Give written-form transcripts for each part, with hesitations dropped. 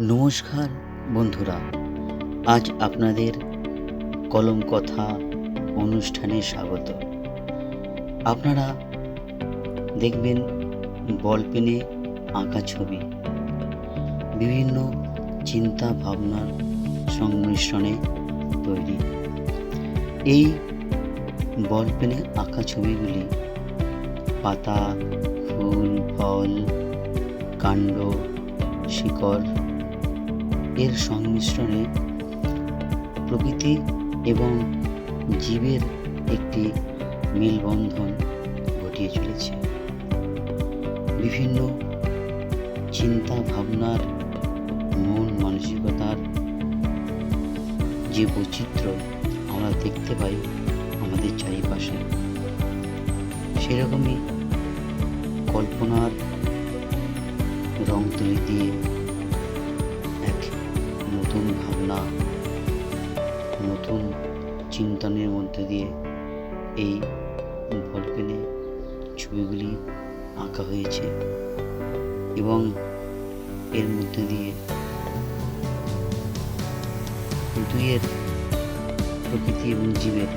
নমস্কার বন্ধুরা, আজ আপনাদের কলম কথা অনুষ্ঠানে স্বাগত। আপনারা দেখবেন বল পেনে আঁকা ছবি বিভিন্ন চিন্তা ভাবনার সংমিশ্রণে তৈরি। এই বল পেনে আঁকা ছবিগুলি পাতা, ফুল, ফল, কাণ্ড, শিকড় এর সংমিশ্রণে প্রকৃতি এবং জীবের একটি মেলবন্ধন ঘটিয়ে চলেছে। বিভিন্ন চিন্তা ভাবনার, মন মানসিকতার যে বৈচিত্র্য আমরা দেখতে পাই আমাদের চারিপাশে, সেরকমই কল্পনার রং তুলি দিয়ে এক নতুন ভাবনা, নতুন চিন্তনের মধ্যে দিয়ে এই বল পেনে ছবিগুলি আঁকা হয়েছে এবং এর মধ্যে দিয়ে দুইয়ের প্রকৃতি এবং জীবের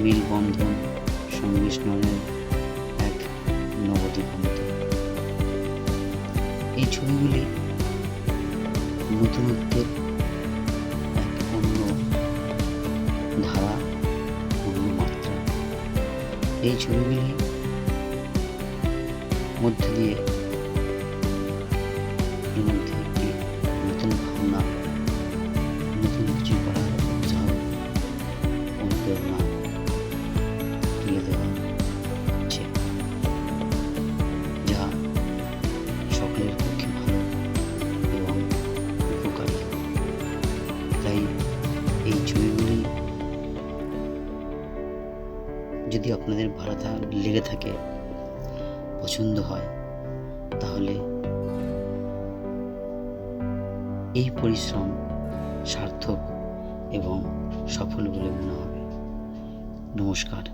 মেলবন্ধন সংমিশ্রণের এক নবদিগন্ত। এই ছবিগুলি নতুনত্বের এক অন্য ধারা, অন্য মাত্রা। এই ছবিগুলি মধ্যে দিয়ে এর মধ্যে একটি নতুন ভাবনা, নতুন কিছু করার উৎসাহ, অনুপ্রেরণা তুলে দেওয়া হচ্ছে, যা সকলের পক্ষে ভালো এবং উপকারী। তাই এই ছবিগুলি যদি আপনাদের ভালো লেগে থাকে, পছন্দ হয়, তাহলে এই পরিশ্রম সার্থক এবং সফল বলে মনে হবে। নমস্কার।